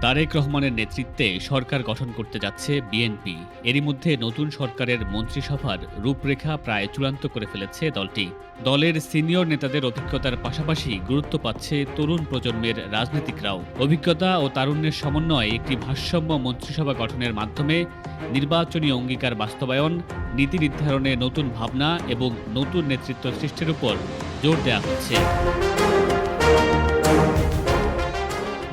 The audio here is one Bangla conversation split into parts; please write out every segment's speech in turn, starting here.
তারেক রহমানের নেতৃত্বে সরকার গঠন করতে যাচ্ছে বিএনপি। এরই মধ্যে নতুন সরকারের মন্ত্রিসভার রূপরেখা প্রায় চূড়ান্ত করে ফেলেছে দলটি। দলের সিনিয়র নেতাদের অভিজ্ঞতার পাশাপাশি গুরুত্ব পাচ্ছে তরুণ প্রজন্মের রাজনীতিকরাও। অভিজ্ঞতা ও তারুণ্যের সমন্বয়ে একটি ভারসাম্য মন্ত্রিসভা গঠনের মাধ্যমে নির্বাচনী অঙ্গীকার বাস্তবায়ন, নীতি নির্ধারণে নতুন ভাবনা এবং নতুন নেতৃত্ব সৃষ্টির উপর জোর দেওয়া হচ্ছে।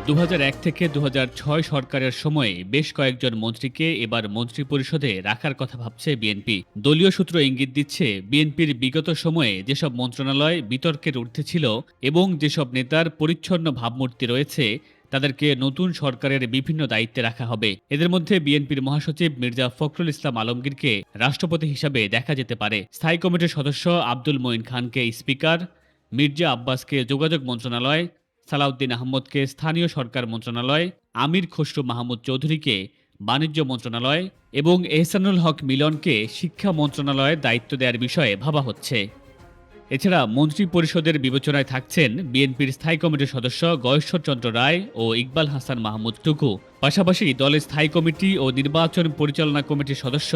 ২০০১ থেকে ২০০৬ সরকারের সময়ে বেশ কয়েকজন মন্ত্রীকে এবার মন্ত্রিপরিষদে রাখার কথা ভাবছে বিএনপি। দলীয় সূত্র ইঙ্গিত দিচ্ছে, বিএনপির বিগত সময়ে যেসব মন্ত্রণালয় বিতর্কের ঊর্ধ্বে ছিল এবং যেসব নেতার পরিচ্ছন্ন ভাবমূর্তি রয়েছে, তাদেরকে নতুন সরকারের বিভিন্ন দায়িত্বে রাখা হবে। এদের মধ্যে বিএনপির মহাসচিব মির্জা ফখরুল ইসলাম আলমগীরকে রাষ্ট্রপতি হিসাবে দেখা যেতে পারে। স্থায়ী কমিটির সদস্য আব্দুল মঈন খানকে স্পিকার, মির্জা আব্বাসকে যোগাযোগ মন্ত্রণালয়, সালাউদ্দিন আহমদকে স্থানীয় সরকার মন্ত্রণালয়, আমির খসরু মাহমুদ চৌধুরীকে বাণিজ্য মন্ত্রণালয় এবং এহসানুল হক মিলনকে শিক্ষা মন্ত্রণালয়ের দায়িত্ব দেওয়ার বিষয়ে ভাবা হচ্ছে। এছাড়া মন্ত্রী পরিষদের বিবেচনায় থাকছেন বিএনপির স্থায়ী কমিটির সদস্য গয়েশ্বরচন্দ্র রায় ও ইকবাল হাসান মাহমুদ টুকু। পাশাপাশি দলের স্থায়ী কমিটি ও নির্বাচন পরিচালনা কমিটির সদস্য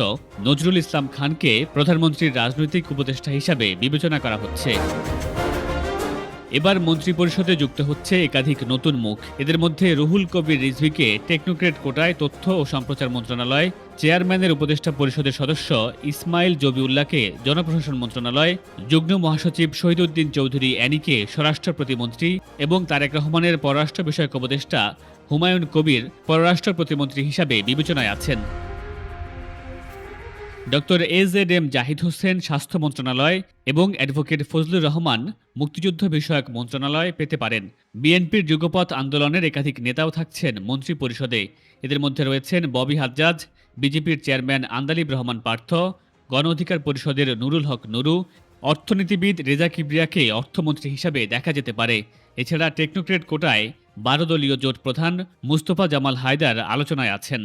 নজরুল ইসলাম খানকে প্রধানমন্ত্রীর রাজনৈতিক উপদেষ্টা হিসাবে বিবেচনা করা হচ্ছে। এবার মন্ত্রিপরিষদে যুক্ত হচ্ছে একাধিক নতুন মুখ। এদের মধ্যে রুহুল কবির রিজভীকে টেকনোক্রেট কোটায় তথ্য ও সম্প্রচার মন্ত্রণালয়, চেয়ারম্যানের উপদেষ্টা পরিষদের সদস্য ইসমাইল জবিউল্লাহকে জনপ্রশাসন মন্ত্রণালয়, যুগ্ম মহাসচিব শহীদউদ্দিন চৌধুরী অ্যানিকে স্বরাষ্ট্র প্রতিমন্ত্রী এবং তারেক রহমানের পররাষ্ট্র বিষয়ক উপদেষ্টা হুমায়ুন কবির পররাষ্ট্র প্রতিমন্ত্রী হিসাবে বিবেচনায় আছেন। ডক্টর এজেড জাহিদ হোসেন স্বাস্থ্য মন্ত্রণালয় এবং অ্যাডভোকেট ফজলুর রহমান মুক্তিযুদ্ধ বিষয়ক মন্ত্রণালয় পেতে পারেন। বিএনপির যুগপৎ আন্দোলনের একাধিক নেতাও থাকছেন মন্ত্রিপরিষদে। এদের মধ্যে রয়েছেন ববি হাজ্জাজ, বিজেপির চেয়ারম্যান আন্দালিব রহমান পার্থ, গণ অধিকার পরিষদের নুরুল হক নুরু, অর্থনীতিবিদ রেজা কিবরিয়াকে অর্থমন্ত্রী হিসাবে দেখা যেতে পারে। এছাড়া টেকনোক্রেট কোটায় ১২ দলীয় জোট প্রধান মুস্তফা জামাল হায়দার আলোচনায় আছেন।